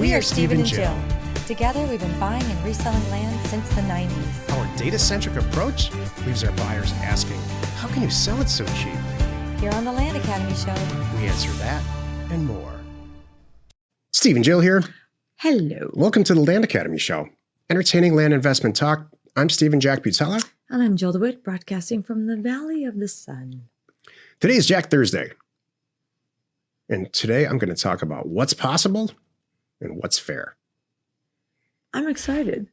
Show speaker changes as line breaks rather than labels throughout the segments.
We are Steve and Jill. Together, we've been buying and reselling land since the 90s.
Our data-centric approach leaves our buyers asking, how can you sell it so cheap?
Here on the Land Academy Show,
We answer that and more. Steve and Jill here.
Hello.
Welcome to the Land Academy Show. Entertaining land investment talk. I'm Steve and Jack Butella.
And I'm Jill DeWitt, broadcasting from the Valley of the Sun.
Today is Jack Thursday. And today I'm going to talk about what's possible and what's fair.
I'm excited.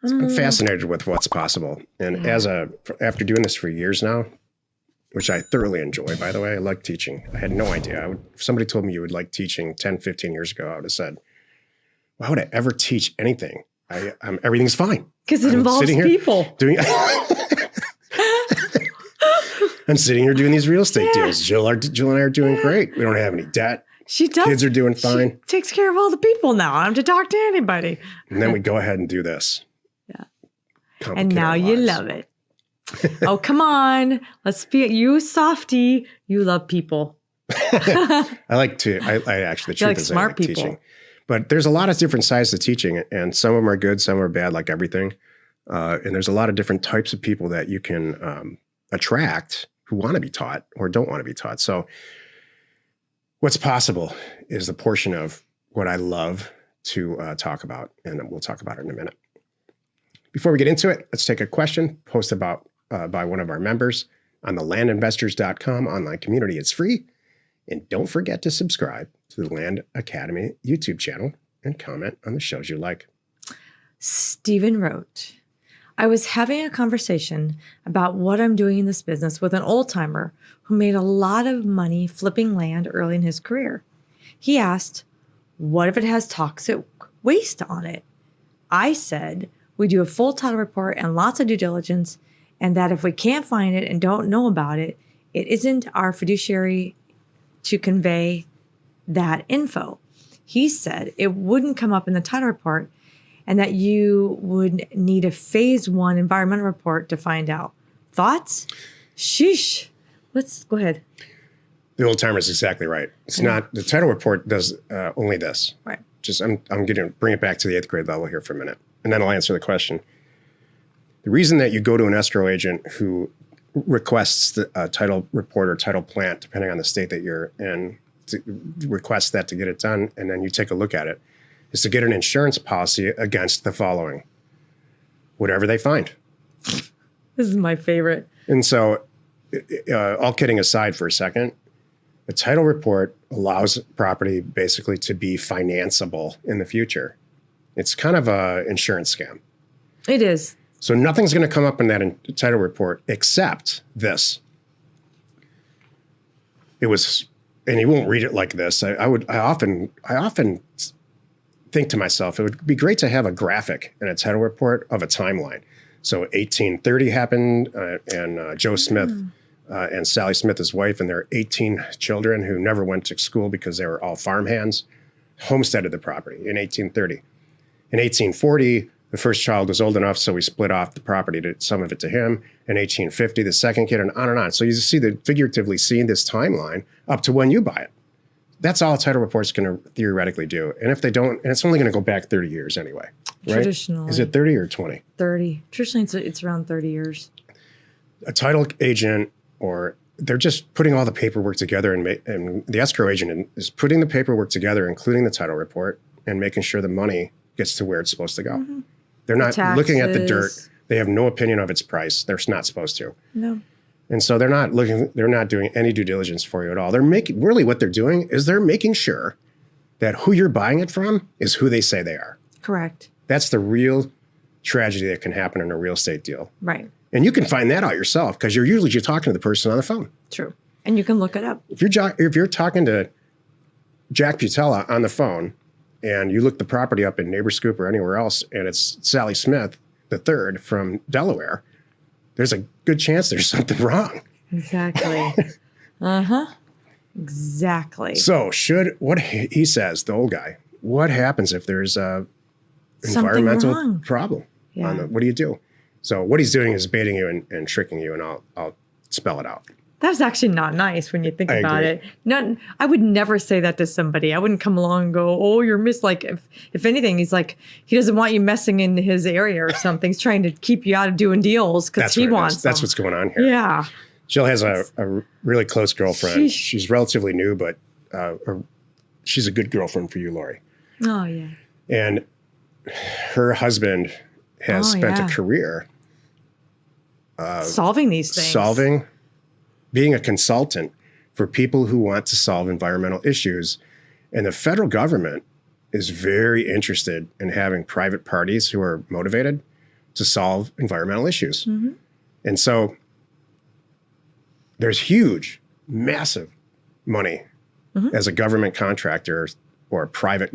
I'm fascinated with what's possible. And after doing this for years now, which I thoroughly enjoy, by the way, I like teaching. I had no idea. If somebody told me you would like teaching 10, 15 years ago, I would have said, why would I ever teach anything? Everything's fine.
Because it involves people.
I'm sitting here doing these real estate deals. Jill and I are doing great. We don't have any debt.
She does.
Kids are doing fine.
She takes care of all the people now. I don't have to talk to anybody.
And then we go ahead and do this.
Yeah. And now you love it. Oh, come on. Let's be you softy. You love people.
I actually, the truth is
smart
I like
people.
teaching. But there's a lot of different sides to teaching, and some of them are good, some are bad, like everything. And there's a lot of different types of people that you can attract who want to be taught or don't want to be taught. So what's possible is the portion of what I love to talk about, and we'll talk about it in a minute. Before we get into it, let's take a question posted by one of our members on the landinvestors.com online community. It's free. And don't forget to subscribe to the Land Academy YouTube channel and comment on the shows you like.
Stephen wrote, I was having a conversation about what I'm doing in this business with an old timer who made a lot of money flipping land early in his career. He asked, what if it has toxic waste on it? I said, we do a full title report and lots of due diligence, and that if we can't find it and don't know about it, it isn't our fiduciary to convey that info. He said it wouldn't come up in the title report and that you would need a phase 1 environmental report to find out. Thoughts? Sheesh. Let's go ahead.
The old timer is exactly right. It's not, the title report does only this.
Right.
I'm going to bring it back to the 8th grade level here for a minute, and then I'll answer the question. The reason that you go to an escrow agent who requests a title report or title plant, depending on the state that you're in, to request that to get it done, and then you take a look at it, is to get an insurance policy against the following. Whatever they find.
This is my favorite.
And so, all kidding aside for a second, the title report allows property basically to be financeable in the future. It's kind of an insurance scam.
It is.
So nothing's going to come up in that title report except this. It was, and you won't read it like this. I often think to myself, it would be great to have a graphic in a title report of a timeline. So 1830 happened, and Joe Smith and Sally Smith, his wife, and their 18 children who never went to school because they were all farmhands, homesteaded the property in 1830. In 1840, the first child was old enough, so we split off the property, some of it to him. In 1850, the second kid, and on and on. So you see figuratively seeing this timeline up to when you buy it. That's all a title report's going to theoretically do. And if they don't, and it's only going to go back 30 years anyway. Right?
Traditionally.
Is it 30 or 20?
30. Traditionally, it's around 30 years.
A title agent, or they're just putting all the paperwork together, and the escrow agent is putting the paperwork together, including the title report, and making sure the money gets to where it's supposed to go. Mm-hmm. They're not looking at the dirt. They have no opinion of its price. They're not supposed to.
No.
And so they're not doing any due diligence for you at all. Really what they're doing is they're making sure that who you're buying it from is who they say they are.
Correct.
That's the real tragedy that can happen in a real estate deal.
Right.
And you can find that out yourself because you're usually just talking to the person on the phone.
True. And you can look it up.
If you're talking to Jack Butella on the phone, and you look the property up in Neighbor Scoop or anywhere else, and it's Sally Smith, the third from Delaware, there's a good chance there's something wrong.
Exactly. Uh-huh. Exactly.
So what he says, the old guy, what happens if there's a environmental problem?
Yeah.
What do you do? So what he's doing is baiting you and tricking you, and I'll spell it out.
That's actually not nice when you think
I
about
agree.
it. I would never say that to somebody. I wouldn't come along and go, "Oh, you're like." If anything, he's like, he doesn't want you messing in his area or something. He's trying to keep you out of doing deals because he wants.
That's
them.
what's going on here.
Yeah.
Jill has a really close girlfriend.
Sheesh.
She's relatively new, but she's a good girlfriend for you, Lori.
Oh yeah.
And her husband has spent a career
solving these things.
Being a consultant for people who want to solve environmental issues. And the federal government is very interested in having private parties who are motivated to solve environmental issues. Mm-hmm. And so there's huge, massive money as a government contractor or a private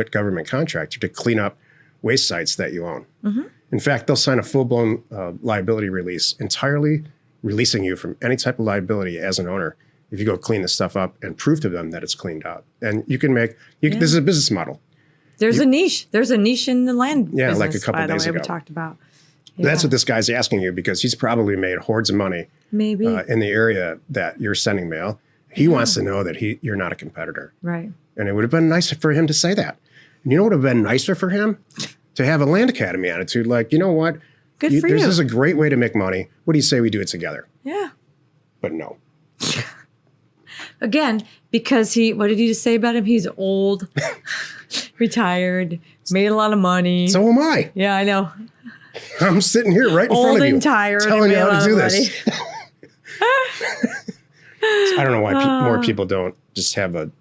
government contractor to clean up waste sites that you own. Mm-hmm. In fact, they'll sign a full-blown liability release, entirely releasing you from any type of liability as an owner if you go clean this stuff up and prove to them that it's cleaned up. And you can this is a business model.
There's a niche. There's a niche in the land business,
like a couple days ago.
We talked about.
Yeah. That's what this guy's asking you because he's probably made hordes of money
maybe
in the area that you're sending mail. He wants to know that you're not a competitor.
Right.
And it would have been nice for him to say that. And you know what would have been nicer for him? To have a Land Academy attitude, like, you know what?
Good for you.
This is a great way to make money. What do you say we do it together?
Yeah.
But no.
Again, because what did he just say about him? He's old, retired, made a lot of money.
So am I.
Yeah, I know.
I'm sitting here right in front of you.
Old and tired.
Telling you how to do this. I don't know why more people don't just have a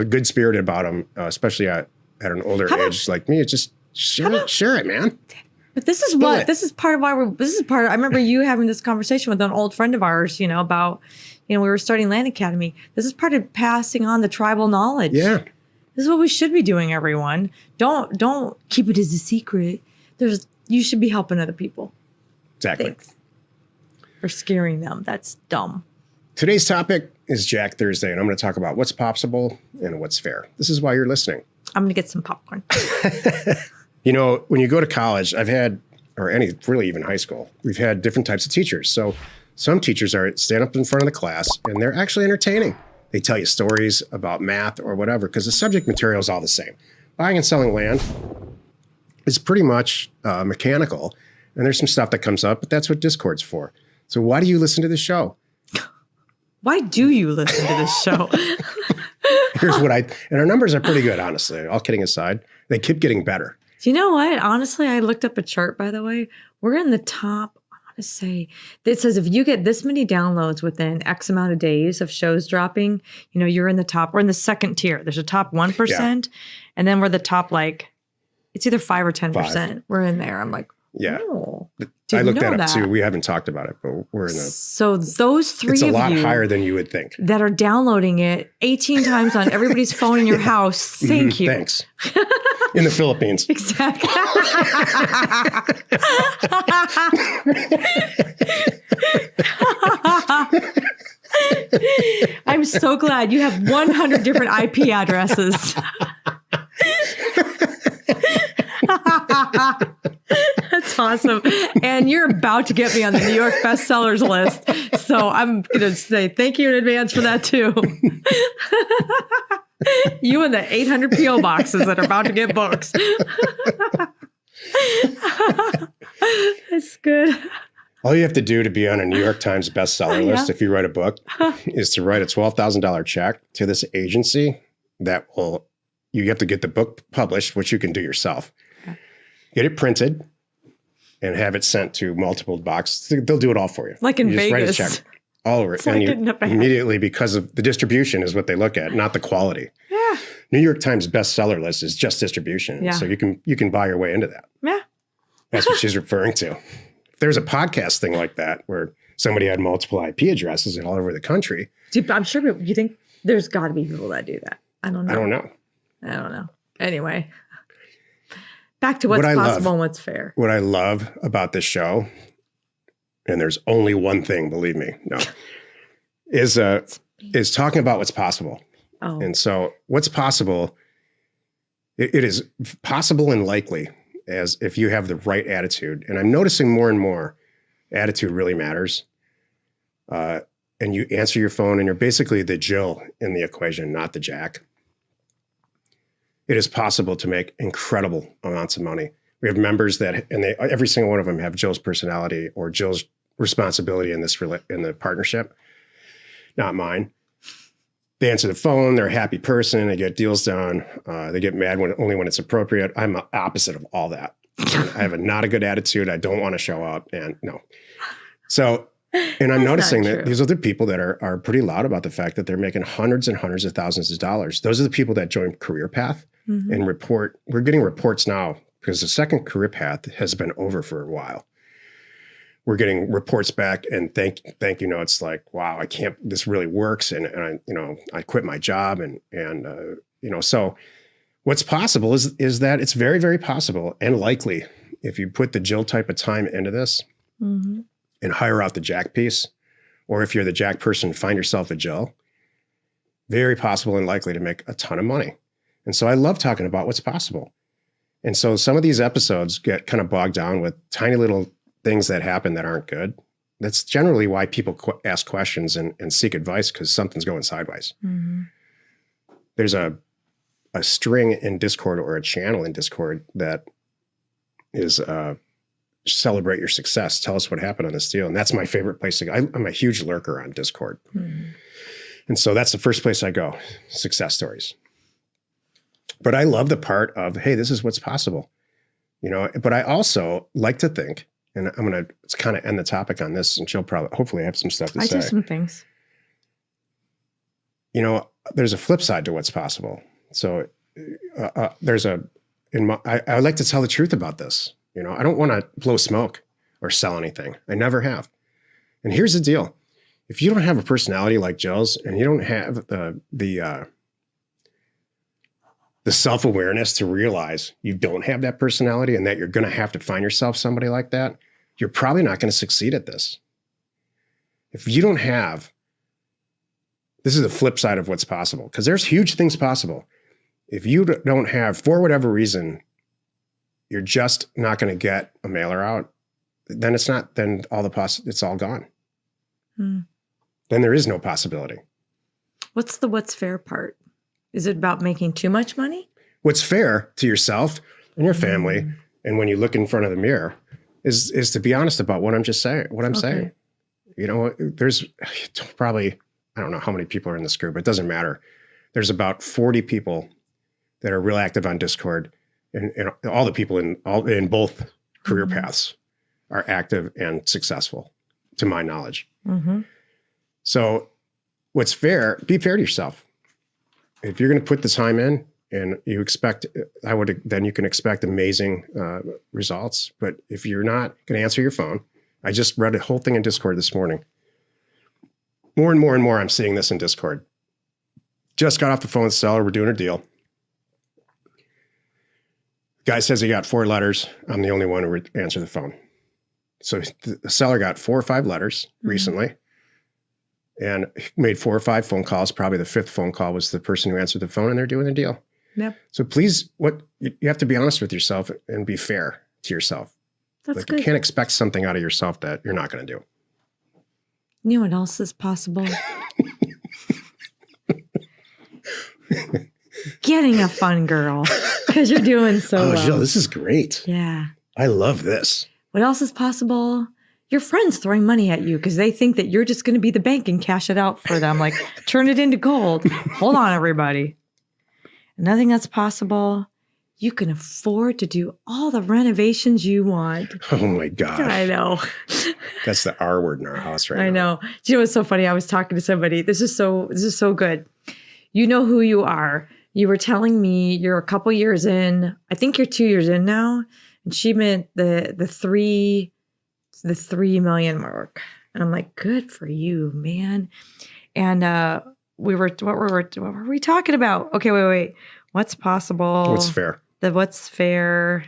good spirit about them, especially at an older age like me. It's just share it, man.
But this is this is part of why I remember you having this conversation with an old friend of ours, about, we were starting Land Academy. This is part of passing on the tribal knowledge.
Yeah.
This is what we should be doing, everyone. Don't keep it as a secret. You should be helping other people.
Exactly.
Thanks for scaring them. That's dumb.
Today's topic is Jack Thursday, and I'm going to talk about what's possible and what's fair. This is why you're listening.
I'm going to get some popcorn.
When you go to college, really even high school, we've had different types of teachers. So some teachers stand up in front of the class, and they're actually entertaining. They tell you stories about math or whatever, because the subject material is all the same. Buying and selling land is pretty much mechanical, and there's some stuff that comes up, but that's what Discord's for. So why do you listen to this show?
Why do you listen to this show?
Here's and our numbers are pretty good, honestly. All kidding aside, they keep getting better.
Do you know what? Honestly, I looked up a chart, by the way. We're in the top, I want to say, it says if you get this many downloads within X amount of days of shows dropping, you're in the top. We're in the second tier. There's a top 1%, and then we're the top, it's either 5 or 10%. We're in there. I'm like,
yeah.
Oh,
I looked that up too. We haven't talked about it, but we're in
So those three
it's a
of
lot
you
higher than you would think.
That are downloading it 18 times on everybody's phone in your house. Thank you.
Thanks. In the Philippines.
Exactly. I'm so glad you have 100 different IP addresses. That's awesome. And you're about to get me on the New York bestsellers list. So I'm going to say thank you in advance for that too. You and the 800 P.O. boxes that are about to get books. That's good.
All you have to do to be on a New York Times bestseller list, if you write a book, is to write a $12,000 check to this agency you have to get the book published, which you can do yourself. Okay. Get it printed and have it sent to multiple boxes. They'll do it all for you.
Like in
you just
Vegas.
Write a check all over it. And you immediately, because of the distribution is what they look at, not the quality.
Yeah.
New York Times bestseller list is just distribution.
Yeah.
So you can buy your way into that.
Yeah.
That's what she's referring to. If there's a podcast thing like that where somebody had multiple IP addresses all over the country.
I'm sure you think there's got to be people that do that. I don't know.
I don't know.
Anyway, back to what's possible and what's fair.
What I love about this show, and there's only one thing, believe me, is talking about what's possible. Oh. And so what's possible, it is possible and likely as if you have the right attitude. And I'm noticing more and more attitude really matters. And and you answer your phone and you're basically the Jill in the equation, not the Jack, it is possible to make incredible amounts of money. We have members that, and every single one of them have Jill's personality or Jill's responsibility in the partnership, not mine. They answer the phone. They're a happy person. They get deals done. They get mad only when it's appropriate. I'm the opposite of all that. I have not a good attitude. I don't want to show up, and no. So, and I'm noticing that these other people that are pretty loud about the fact that they're making hundreds and hundreds of thousands of dollars. Those are the people that join Career Path and report. We're getting reports now because the second Career Path has been over for a while. We're getting reports back and thank you notes like, wow, I can't, this really works. And I quit my job so what's possible is that it's very, very possible and likely if you put the Jill type of time into this and hire out the Jack piece, or if you're the Jack person, find yourself a Jill, very possible and likely to make a ton of money. And so I love talking about what's possible. And so some of these episodes get kind of bogged down with tiny little things that happen that aren't good. That's generally why people ask questions and seek advice, because something's going sideways. There's a string in Discord or a channel in Discord that is celebrate your success. Tell us what happened on this deal. And that's my favorite place to go. I'm a huge lurker on Discord. And so that's the first place I go, success stories. But I love the part of, hey, this is what's possible. But I also like to think, and I'm going to kind of end the topic on this, and she'll hopefully have some stuff to say.
I do some things.
There's a flip side to what's possible. So I like to tell the truth about this. I don't want to blow smoke or sell anything. I never have. And here's the deal. If you don't have a personality like Jill's and you don't have the self-awareness to realize you don't have that personality and that you're going to have to find yourself somebody like that, you're probably not going to succeed at this. If you don't have, this is the flip side of what's possible, because there's huge things possible. If you don't have, for whatever reason, you're just not going to get a mailer out, then it's all gone. Then there is no possibility.
What's the what's fair part? Is it about making too much money?
What's fair to yourself and your family, and when you look in front of the mirror, is to be honest about what I'm saying. There's probably, I don't know how many people are in this group. It doesn't matter. There's about 40 people that are real active on Discord, and all the people in both career paths are active and successful, to my knowledge. So what's fair, be fair to yourself. If you're going to put the time in and you expect, then you can expect amazing results. But if you're not going to answer your phone, I just read a whole thing in Discord this morning. More and more and more, I'm seeing this in Discord. Just got off the phone with the seller. We're doing a deal. Guy says he got 4 letters. I'm the only one who answered the phone. So the seller got 4 or 5 letters recently and made 4 or 5 phone calls. Probably the 5th phone call was the person who answered the phone, and they're doing the deal.
Yep.
So please, you have to be honest with yourself and be fair to yourself.
That's good.
You can't expect something out of yourself that you're not going to do.
You know what else is possible? Getting a fun girl, because you're doing so well.
Jill, this is great.
Yeah.
I love this.
What else is possible? Your friends throwing money at you because they think that you're just going to be the bank and cash it out for them. Like, turn it into gold. Hold on, everybody. Another thing that's possible, you can afford to do all the renovations you want.
Oh my gosh.
I know.
That's the R word in our house right now.
I know. Do you know what's so funny? I was talking to somebody. This is so good. You know who you are. You were telling me you're a couple years in. I think you're 2 years in now. And she meant the 3 million mark. And I'm like, good for you, man. And what were we talking about? Okay, wait. What's possible?
What's fair?
What's fair?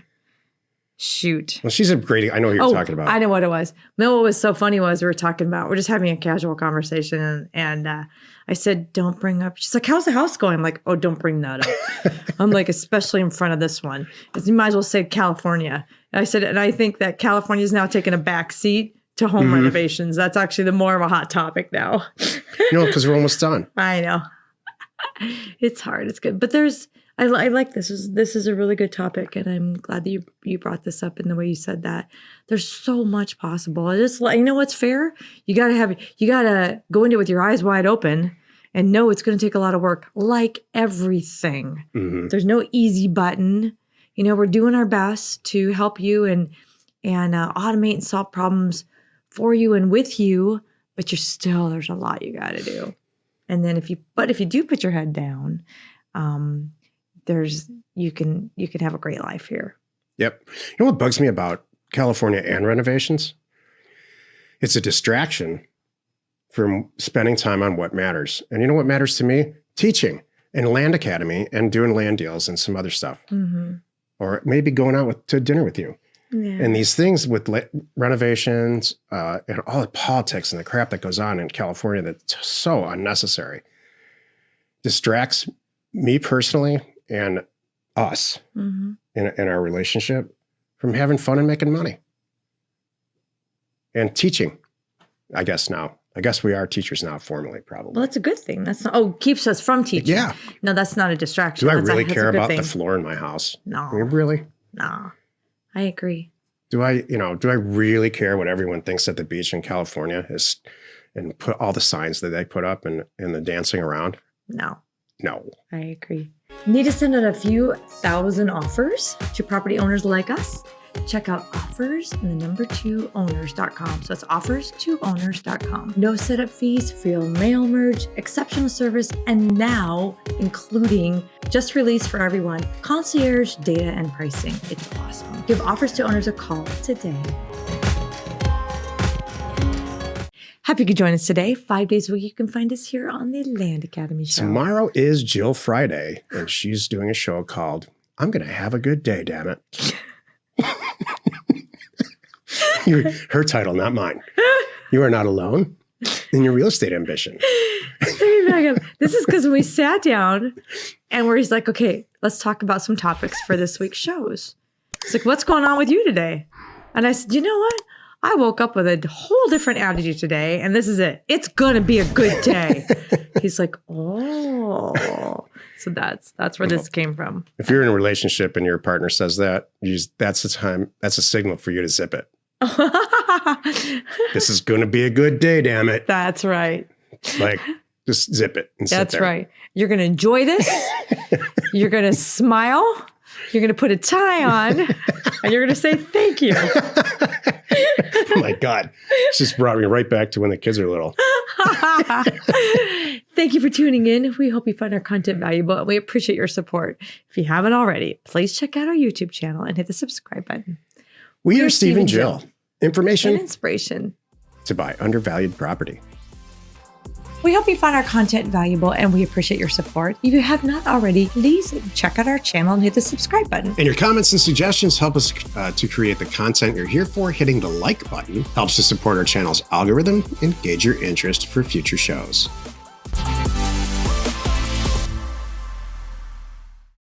Shoot.
Well, she's upgrading. I know what you're talking about.
I know what it was. No, what was so funny was we're just having a casual conversation, and I said, don't bring up. She's like, how's the house going? I'm like, oh, don't bring that up. I'm like, especially in front of this one. You might as well say California. And I said, and I think that California is now taking a back seat to home renovations. That's actually the more of a hot topic now.
Because we're almost done.
I know. It's hard. It's good. But I like this. This is a really good topic. And I'm glad that you brought this up in the way you said that. There's so much possible. What's fair? You got to go into it with your eyes wide open and know it's going to take a lot of work, like everything.
Mm-hmm.
There's no easy button. We're doing our best to help you and automate and solve problems for you and with you, but there's a lot you got to do. And then if you do put your head down, you can have a great life here.
Yep. You know what bugs me about California and renovations? It's a distraction from spending time on what matters. And you know what matters to me? Teaching and land academy and doing land deals and some other stuff. Mm-hmm. Or maybe going out to dinner with you. Yeah. And these things with renovations and all the politics and the crap that goes on in California that's so unnecessary distracts me personally and us in our relationship from having fun and making money. And teaching, I guess we are teachers now, formally, probably.
Well, that's a good thing. Keeps us from teaching.
Yeah.
No, that's not a distraction.
Do I really care about the floor in my house?
No.
I mean, really?
No. I agree.
Do I really care what everyone thinks at the beach in California is, and put all the signs that they put up and the dancing around?
No.
I
agree. Need to send out a few thousand offers to property owners like us? Check out offers2owners.com. So that's offers2owners.com. No setup fees, free mail merge, exceptional service, and now including just released for everyone, concierge data and pricing. It's awesome. Give Offers to Owners a call today. Happy you could join us today. 5 days a week, you can find us here on the Land Academy Show.
Tomorrow is Jill Friday, and she's doing a show called I'm Gonna Have a Good Day, Damn It. Her title, not mine. You are not alone in your real estate ambition.
This is because we sat down and he's like, okay, let's talk about some topics for this week's shows. It's like, what's going on with you today? And I said, you know what? I woke up with a whole different attitude today, and this is it. It's going to be a good day. He's like, oh. So that's where this came from.
If you're in a relationship and your partner says that, that's the time. That's a signal for you to zip it. This is going to be a good day, damn it.
That's right.
Like, just zip it and sit there.
That's right. You're going to enjoy this. You're going to smile. You're going to put a tie on, and you're going to say thank you.
Oh my God. It's just brought me right back to when the kids are little.
Thank you for tuning in. We hope you find our content valuable, and we appreciate your support. If you haven't already, please check out our YouTube channel and hit the subscribe button.
We are Steve and Jill. Information
and inspiration
to buy undervalued property.
We hope you find our content valuable, and we appreciate your support. If you have not already, please check out our channel and hit the subscribe button.
And your comments and suggestions help us to create the content you're here for. Hitting the like button helps to support our channel's algorithm and gauge your interest for future shows.